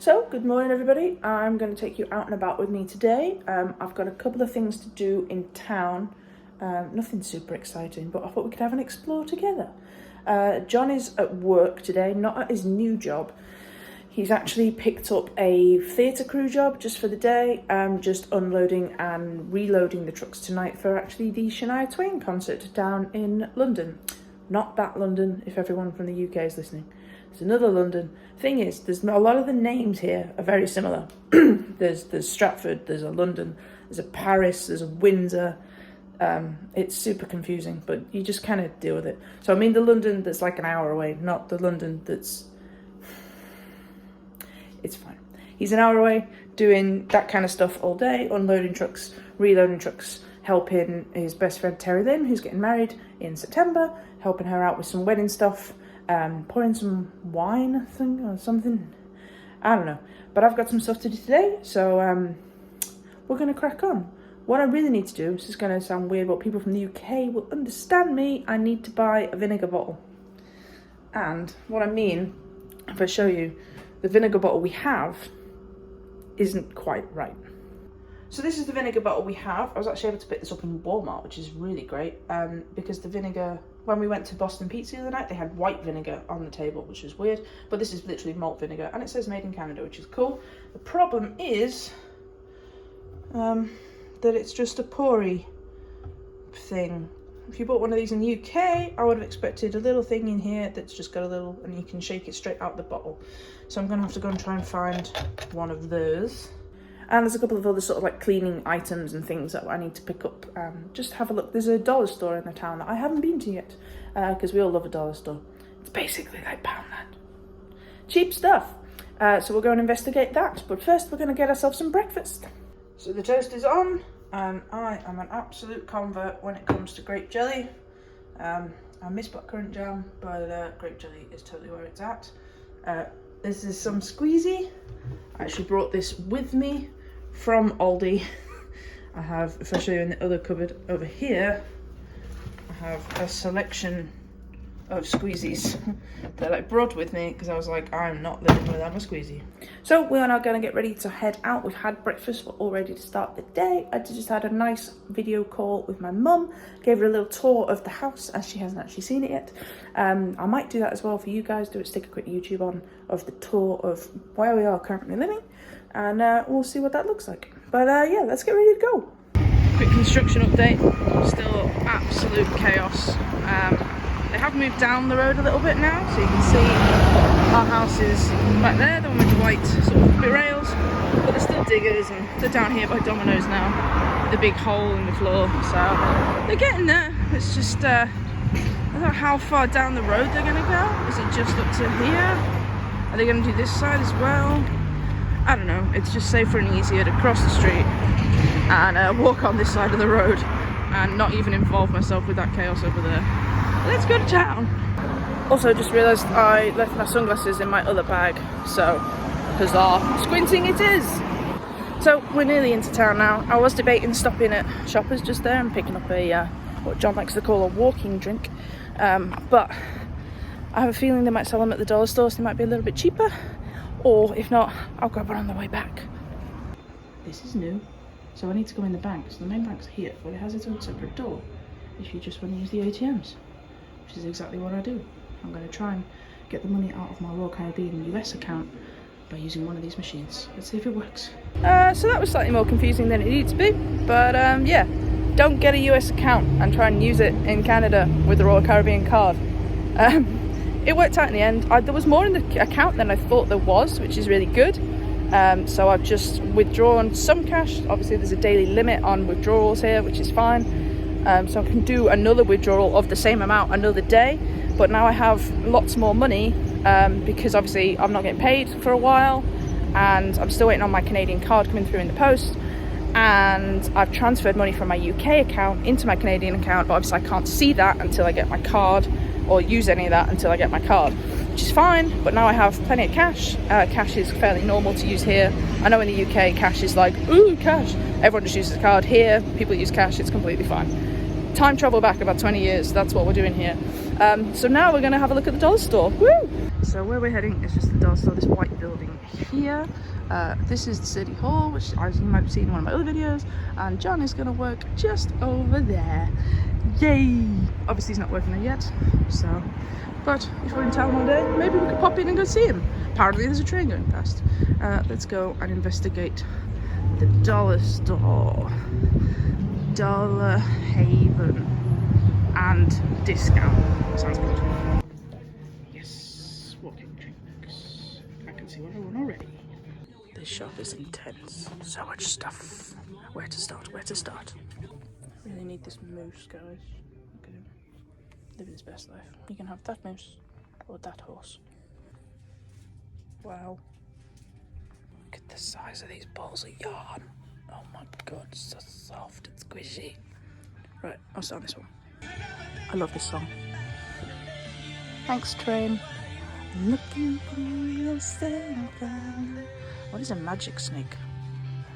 So, good morning everybody. I'm going to take you out and about with me today. I've got a couple of things to do in town. Nothing super exciting, but I thought we could have an explore together. John is at work today, not at his new job. He's actually picked up a theatre crew job just for the day. Just unloading and reloading the trucks tonight for actually the Shania Twain concert down in London. Not that London, if everyone from the UK is listening. It's another London. Thing is, there's a lot of the names here are very similar. there's Stratford, there's a London, there's a Paris, there's a Windsor. It's super confusing, but you just kind of deal with it. So I mean the London that's like an hour away, not the London that's... It's fine. He's an hour away doing that kind of stuff all day, unloading trucks, reloading trucks, helping his best friend Terry Lynn, who's getting married in September, helping her out with some wedding stuff. Pouring some wine, I think, or something. I don't know. But I've got some stuff to do today, so we're going to crack on. What I really need to do, this is going to sound weird, but people from the UK will understand me, I need to buy a vinegar bottle. And what I mean, if I show you, the vinegar bottle we have isn't quite right. So this is the vinegar bottle we have. I was actually able to pick this up in Walmart, which is really great, because the vinegar... When we went to Boston Pizza the other night, they had white vinegar on the table, which was weird. But this is literally malt vinegar, and it says made in Canada, which is cool. The problem is that it's just a pourry thing. If you bought one of these in the UK, I would have expected a little thing in here that's just got a little, and you can shake it straight out the bottle. So I'm going to have to go and try and find one of those. And there's a couple of other sort of like cleaning items and things that I need to pick up. Just have a look. There's a dollar store in the town that I haven't been to yet, because we all love a dollar store. It's basically like Poundland. Cheap stuff. So we'll go and investigate that. But first we're going to get ourselves some breakfast. So the toast is on, and I am an absolute convert when it comes to grape jelly. I miss blackcurrant jam, but grape jelly is totally where it's at. This is some squeezy. I actually brought this with me from Aldi. I have, if I show you in the other cupboard over here, I have a selection of squeezies that I brought with me because I was like, I'm not living without a squeezy. So we are now going to get ready to head out. We've had breakfast, we're all ready to start the day. I just had a nice video call with my mum, gave her a little tour of the house as she hasn't actually seen it yet. I might do that as well for you guys, stick a quick YouTube on of the tour of where we are currently living, and we'll see what that looks like. But yeah, let's get ready to go. Quick construction update, still absolute chaos. They have moved down the road a little bit now, so you can see our house is back there, the one with the white sort of bit rails, but they're still diggers, and they're down here by Domino's now, with a big hole in the floor, so they're getting there. It's just, I don't know how far down the road they're going to go. Is it just up to here? Are they going to do this side as well? I don't know, it's just safer and easier to cross the street and walk on this side of the road and not even involve myself with that chaos over there. Let's go to town. Also, just realised I left my sunglasses in my other bag, so huzzah, squinting it is. So we're nearly into town now. I was debating stopping at Shoppers just there and picking up a what John likes to call a walking drink, but I have a feeling they might sell them at the dollar store, so they might be a little bit cheaper, or if not, I'll grab one on the way back. This is new, so I need to go in the bank. So the main bank's here, but it has its own separate door if you just want to use the ATMs, which is exactly what I do. I'm going to try and get the money out of my Royal Caribbean US account by using one of these machines. Let's see if it works. So that was slightly more confusing than it needed to be, but yeah, don't get a US account and try and use it in Canada with the Royal Caribbean card. It worked out in the end. There was more in the account than I thought there was, which is really good. So I've just withdrawn some cash. Obviously there's a daily limit on withdrawals here, which is fine. So I can do another withdrawal of the same amount another day, but now I have lots more money because obviously I'm not getting paid for a while, and I'm still waiting on my Canadian card coming through in the post, and I've transferred money from my UK account into my Canadian account, but obviously I can't see that until I get my card, or use any of that until I get my card, which is fine. But now I have plenty of cash. Cash is fairly normal to use here. I know in the UK cash is like, ooh, cash. Everyone just uses a card. Here people use cash, it's completely fine. Time travel back about 20 years, that's what we're doing here. So now we're going to have a look at the dollar store. Woo! So where we're heading is just the dollar store, this white building here. This is the City Hall, which as you might have seen in one of my other videos, and John is going to work just over there. Yay! Obviously he's not working there yet, so, but if we're in town all day, maybe we could pop in and go see him. Apparently there's a train going past. Let's go and investigate the dollar store. Dollar Haven and discount. Sounds good. Yes, walking drinks. I can see what I want already. This shop is intense. So much stuff. Where to start? Where to start? I really need this moose, guys. Look at him. Living his best life. You can have that moose or that horse. Wow. Look at the size of these balls of yarn. Oh my god, it's so soft and squishy. Right, I'll start on this one. I love this song. Thanks, train. Looking for yourself. What is a magic snake?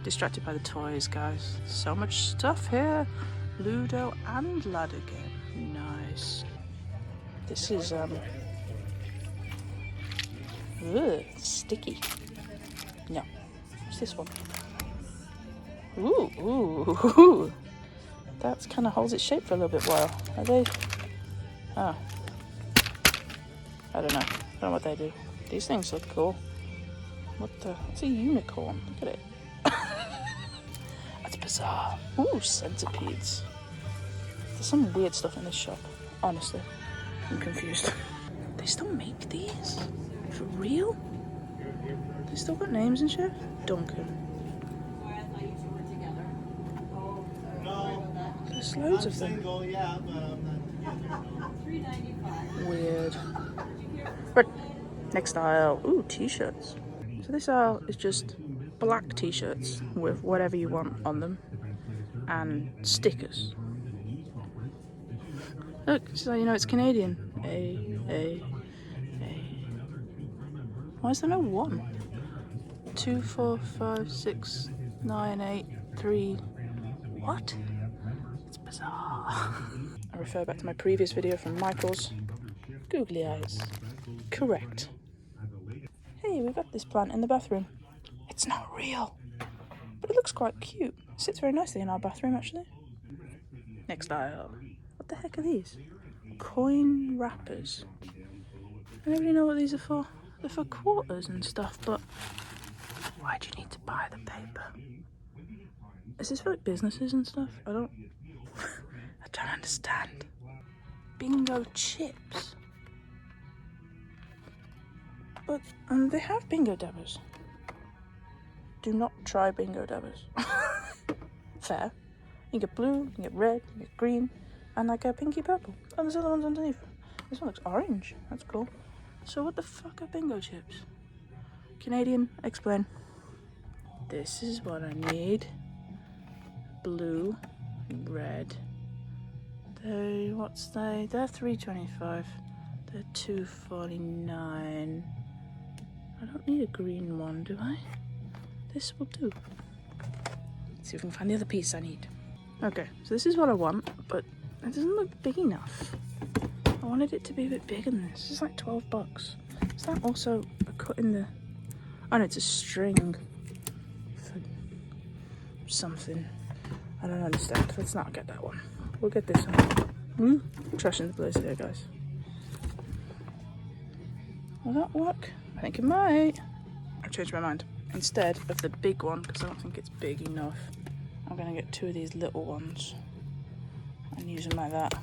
Distracted by the toys, guys. So much stuff here. Ludo and ladder game. Nice. This is sticky. No. What's this one? Ooh. That kind of holds its shape for a little bit while. Are they? Oh. I don't know what they do. These things look cool. What the? It's a unicorn. Look at it. That's bizarre. Ooh, centipedes. There's some weird stuff in this shop. Honestly, I'm confused. They still make these? For real? They still got names and shit? Duncan. There's loads of them. Weird. But next aisle. Ooh, t-shirts. So this aisle is just black t-shirts with whatever you want on them and stickers. Look, so you know it's Canadian. A. Why is there no 1? 2, 4, 5, 6, 9, 8, 3. What? It's bizarre. I refer back to my previous video from Michael's. Googly eyes. Correct. Hey, we've got this plant in the bathroom. It's not real, but it looks quite cute. It sits very nicely in our bathroom, actually. Next aisle. What the heck are these? Coin wrappers. I don't really know what these are for. They're for quarters and stuff, but why do you need to buy the paper? Is this for like businesses and stuff? I don't understand. Bingo chips. But they have bingo dabbers. Do not try bingo dabbers. Fair. You get blue, you get red, you get green, and like a pinky purple. Oh, there's other ones underneath. This one looks orange. That's cool. So what the fuck are bingo chips? Canadian, explain. This is what I need. Blue, red. They're $3.25. They're $2.49. I don't need a green one, do I? This will do. Let's see if we can find the other piece I need. Okay, so this is what I want, but it doesn't look big enough. I wanted it to be a bit bigger than this. It's like $12. Is that also a cut in the... Oh no, it's a string for something. I don't understand. Let's not get that one. We'll get this one. Trashing the place here, guys. Will that work? I think it might. I've changed my mind. Instead of the big one, because I don't think it's big enough, I'm going to get 2 of these little ones and use them like that.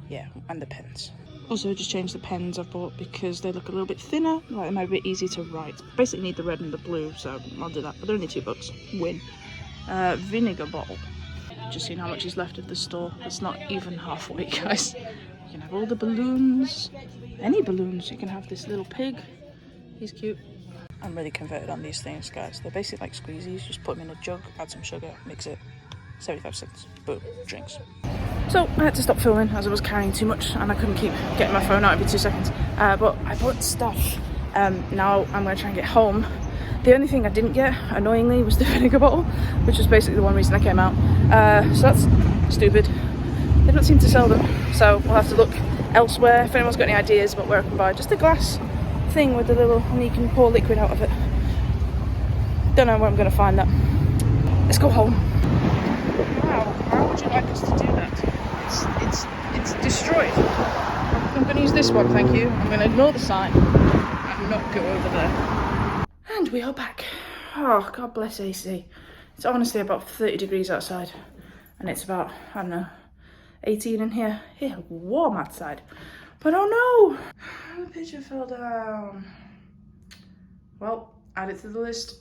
Yeah, and the pens. Also, just changed the pens I've bought because they look a little bit thinner, like they might be a bit easier to write. Basically need the red and the blue, so I'll do that. But they're only $2. Win. Vinegar bottle. Just seeing how much is left of the store. It's not even halfway, guys. You can have all the balloons. Any balloons. You can have this little pig. He's cute. I'm really converted on these things, guys. They're basically like squeezies. Just put them in a jug, add some sugar, mix it. 75 cents. Boom. Drinks. So I had to stop filming as I was carrying too much and I couldn't keep getting my phone out every 2 seconds. But I bought stuff. Now I'm going to try and get home. The only thing I didn't get, annoyingly, was the vinegar bottle, which was basically the one reason I came out. So that's stupid. They don't seem to sell them, so we'll have to look elsewhere. If anyone's got any ideas about where I can buy just a glass thing with a little, and you can pour liquid out of it. Don't know where I'm going to find that. Let's go home. Wow, how would you like us to do that? It's destroyed. I'm going to use this one, thank you. I'm going to ignore the sign and not go over there. And we are back. Oh, God bless AC. It's honestly about 30 degrees outside, and it's about, I don't know, 18 in here. Yeah, warm outside. But oh no! The picture fell down. Well, add it to the list.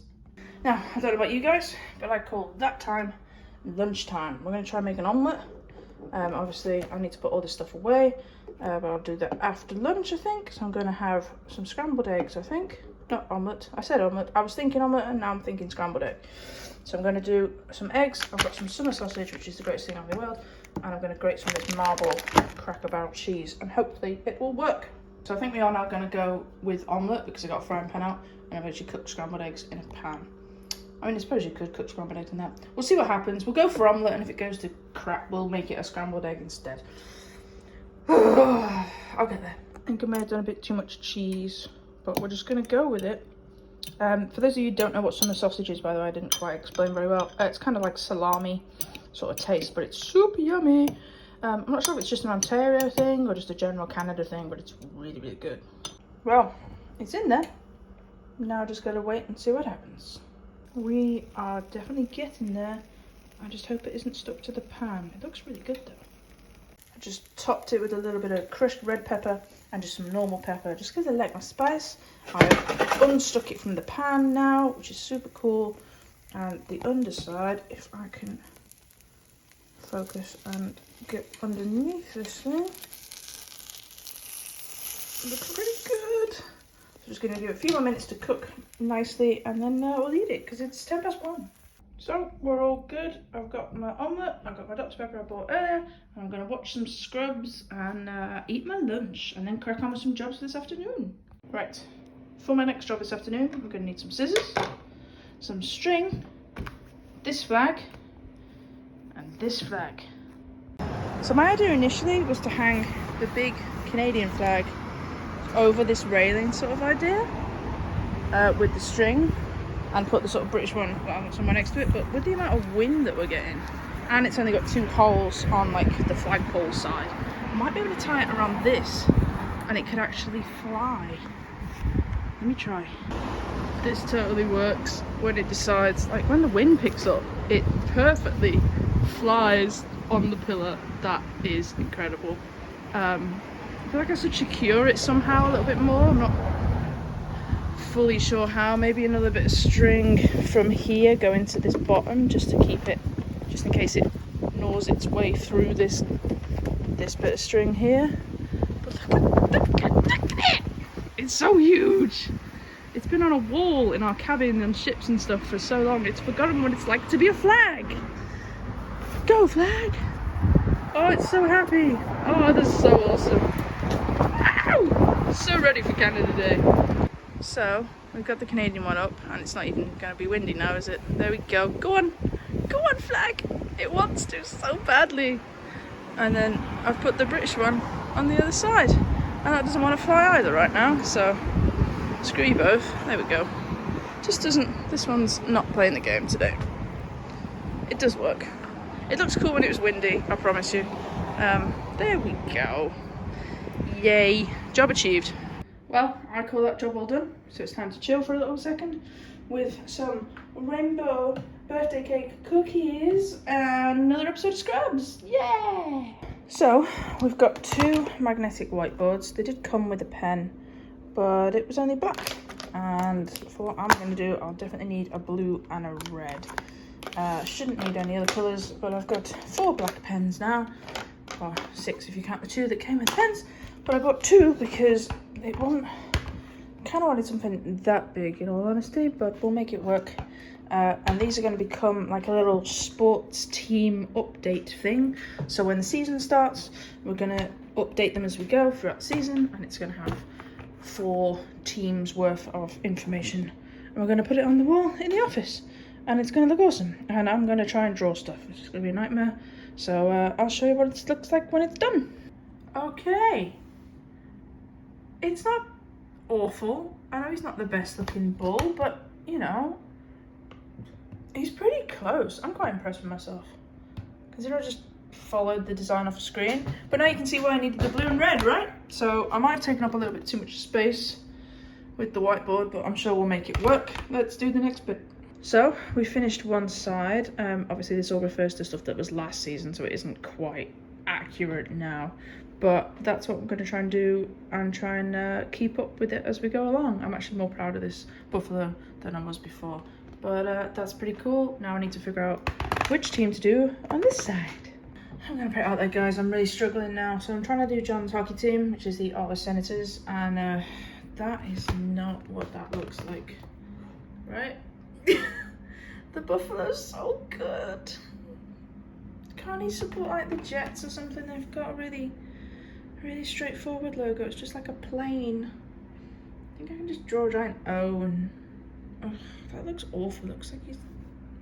Now, I don't know about you guys, but I call that time lunchtime. We're going to try and make an omelette. Obviously, I need to put all this stuff away, but I'll do that after lunch, I think. So I'm going to have some scrambled eggs, I think. Not omelette. I said omelette. I was thinking omelette, and now I'm thinking scrambled egg. So I'm going to do some eggs. I've got some summer sausage, which is the greatest thing in the world. And I'm going to grate some of this marble Cracker Barrel cheese, and hopefully it will work. So I think we are now going to go with omelette because I got a frying pan out, and I've actually cooked scrambled eggs in a pan. I mean, I suppose you could cook scrambled eggs in that. We'll see what happens. We'll go for omelette, and if it goes to crap, we'll make it a scrambled egg instead. I'll get there. I think I may have done a bit too much cheese, but we're just going to go with it. For those of you who don't know what summer sausage is, by the way, I didn't quite explain very well. It's kind of like salami sort of taste, but it's super yummy. I'm not sure if it's just an Ontario thing or just a general Canada thing, but it's really, really good. Well, it's in there. Now I just got to wait and see what happens. We are definitely getting there. I just hope it isn't stuck to the pan. It looks really good though. I just topped it with a little bit of crushed red pepper and just some normal pepper, just because I like my spice. I've unstuck it from the pan now, which is super cool. And the underside, if I can focus and get underneath this thing, looks pretty good. So just going to give it a few more minutes to cook nicely, and then we'll eat it because it's 1:10. So we're all good. I've got my omelette, I've got my Dr. Pepper I bought earlier, and I'm going to watch some Scrubs and eat my lunch, and then crack on with some jobs this afternoon. Right, for my next job this afternoon, we're going to need some scissors, some string, this flag, and this flag. So my idea initially was to hang the big Canadian flag over this railing sort of idea with the string, and put the sort of British one somewhere next to it, but with the amount of wind that we're getting, and it's only got 2 holes on like the flagpole side, I might be able to tie it around this and it could actually fly. Let me try. This totally works when it decides, like when the wind picks up, it perfectly flies on the pillar. That is incredible. I feel like I should secure it somehow a little bit more. I'm not fully sure how. Maybe another bit of string from here going to this bottom just to keep it, just in case it gnaws its way through this bit of string here. But look at it! It's so huge. It's been on a wall in our cabin and ships and stuff for so long, it's forgotten what it's like to be a flag. Go flag! Oh, it's so happy. Oh, this is so awesome. Ow! So ready for Canada Day. So, we've got the Canadian one up, and it's not even going to be windy now, is it? There we go. Go on! Go on, flag! It wants to so badly. And then I've put the British one on the other side, and that doesn't want to fly either right now, so screw you both. There we go. Just doesn't, this one's not playing the game today. It does work. It looks cool when it was windy, I promise you. There we go. Yay. Job achieved. Well, I call that job all done, so it's time to chill for a little second with some rainbow birthday cake cookies and another episode of Scrubs. Yeah! So, we've got 2 magnetic whiteboards. They did come with a pen, but it was only black. And for what I'm going to do, I'll definitely need a blue and a red. Shouldn't need any other colours, but I've got 4 black pens now. Or 6 if you count the 2 that came with pens. But I bought 2 because it wasn't, kind of wanted something that big in all honesty, but we'll make it work. And these are going to become like a little sports team update thing. So when the season starts, we're going to update them as we go throughout the season, and it's going to have 4 teams worth of information. And we're going to put it on the wall in the office, and it's going to look awesome. And I'm going to try and draw stuff. It's going to be a nightmare. So I'll show you what it looks like when it's done. Okay. It's not awful. I know he's not the best looking bull, but you know, he's pretty close. I'm quite impressed with myself. Considering I just followed the design off the screen. But now you can see why I needed the blue and red, right? So I might have taken up a little bit too much space with the whiteboard, but I'm sure we'll make it work. Let's do the next bit. So we finished one side. Obviously this all refers to stuff that was last season, so it isn't quite accurate now. But that's what we're going to try and do, and try and keep up with it as we go along. I'm actually more proud of this buffalo than I was before. But that's pretty cool. Now I need to figure out which team to do on this side. I'm going to put it out there, guys. I'm really struggling now. So I'm trying to do John's hockey team, which is the Ottawa Senators. And that is not what that looks like. Right? The buffalo's so good. Can't he support like the Jets or something? They've got a really straightforward logo. It's just like a plane. I think I can just draw a giant O and... Oh, that looks awful. Looks like he's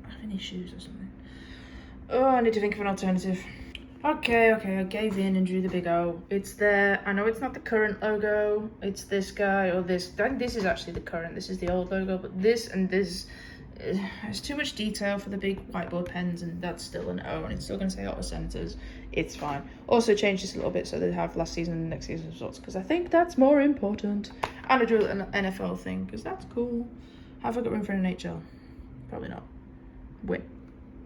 having issues or something. Oh, I need to think of an alternative. Okay, I gave in and drew the big O. It's there. I know it's not the current logo. It's this guy or this. I think this is actually the current. This is the old logo, but this and this... There's too much detail for the big whiteboard pens, and that's still an O, and it's still going to say Ottawa Senators. It's fine. Also changed this a little bit so they have last season and next season's results, because I think that's more important. And I drew an NFL thing, because that's cool. Have I got room for an NHL? Probably not. Win.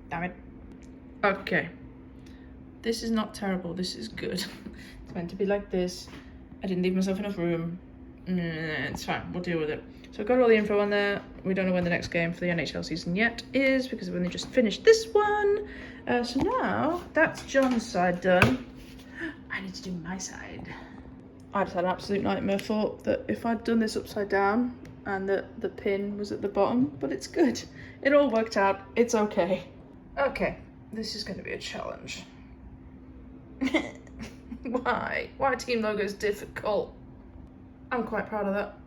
Damn it. Okay. This is not terrible. This is good. It's meant to be like this. I didn't leave myself enough room. It's fine. We'll deal with it. So I've got all the info on there. We don't know when the next game for the NHL season yet is, because we've only just finished this one. So now that's John's side done. I need to do my side. I just had an absolute nightmare. Thought that if I'd done this upside down and that the pin was at the bottom, but it's good. It all worked out. It's okay. Okay, this is going to be a challenge. Why? Why are team logos difficult? I'm quite proud of that.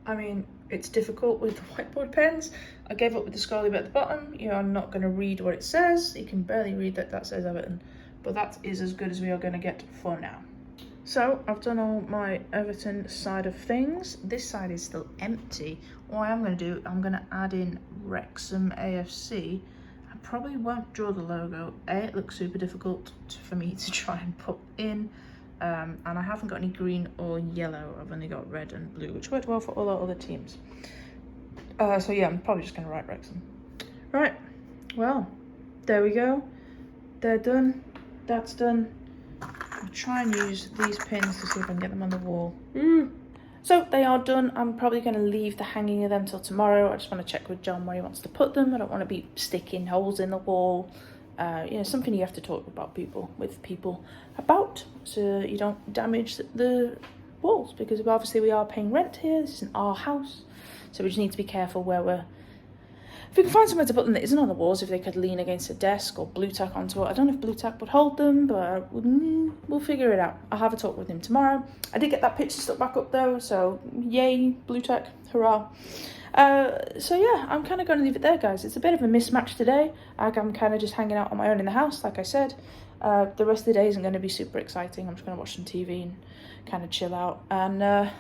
I mean, it's difficult with the whiteboard pens. I gave up with the scrolly bit at the bottom. You're not going to read what it says. You can barely read that says Everton. But that is as good as we are going to get for now. So, I've done all my Everton side of things. This side is still empty. What I'm going to do, I'm going to add in Wrexham AFC. I probably won't draw the logo. It looks super difficult for me to try and put in. And I haven't got any green or yellow. I've only got red and blue, which worked well for all our other teams. So yeah, I'm probably just going to write Wrexham. Right, well, there we go. They're done. That's done. I'll try and use these pins to see if I can get them on the wall. So they are done. I'm probably going to leave the hanging of them till tomorrow. I just want to check with John where he wants to put them. I don't want to be sticking holes in the wall. You know, something you have to talk with people about, so you don't damage the walls, because obviously we are paying rent here. This isn't our house, so we just need to be careful where we're... If we can find somewhere to put them that isn't on the walls, if they could lean against a desk or blue tack onto it. I don't know if blue tack would hold them, but we'll figure it out. I'll have a talk with him tomorrow. I did get that picture stuck back up though, so yay, blue tack, hurrah. So yeah, I'm kind of going to leave it there, guys. It's a bit of a mismatch today. I'm kind of just hanging out on my own in the house, like I said. The rest of the day isn't going to be super exciting. I'm just going to watch some TV and kind of chill out. And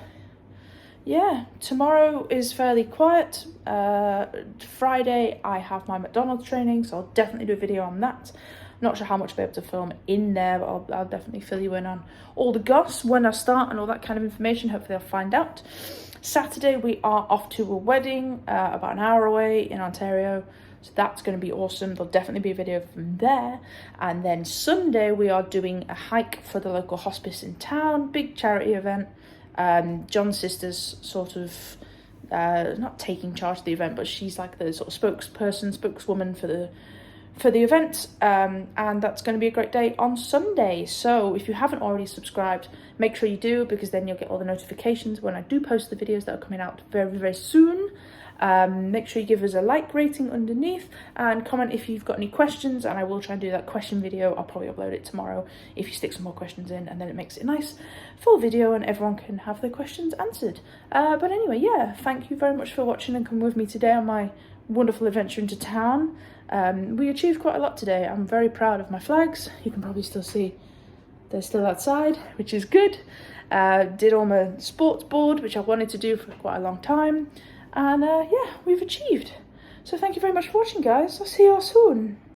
yeah, tomorrow is fairly quiet. Friday, I have my McDonald's training, so I'll definitely do a video on that. Not sure how much I'll be able to film in there, but I'll definitely fill you in on all the goss, when I start and all that kind of information. Hopefully I'll find out. Saturday, we are off to a wedding about an hour away in Ontario. So that's going to be awesome. There'll definitely be a video from there. And then Sunday, we are doing a hike for the local hospice in town. Big charity event. John's sister's sort of, not taking charge of the event, but she's like the sort of spokeswoman for the event, and that's going to be a great day on Sunday. So if you haven't already subscribed, make sure you do, because then you'll get all the notifications when I do post the videos that are coming out very, very soon. Make sure you give us a like rating underneath and comment if you've got any questions, and I will try and do that question video. I'll probably upload it tomorrow if you stick some more questions in, and then it makes it a nice full video and everyone can have their questions answered. But anyway, yeah, thank you very much for watching and coming with me today on my wonderful adventure into town. We achieved quite a lot today. I'm very proud of my flags. You can probably still see They're still outside, which is good. Did all my sports board, which I wanted to do for quite a long time. And yeah, we've achieved. So thank you very much for watching, guys. I'll see you all soon.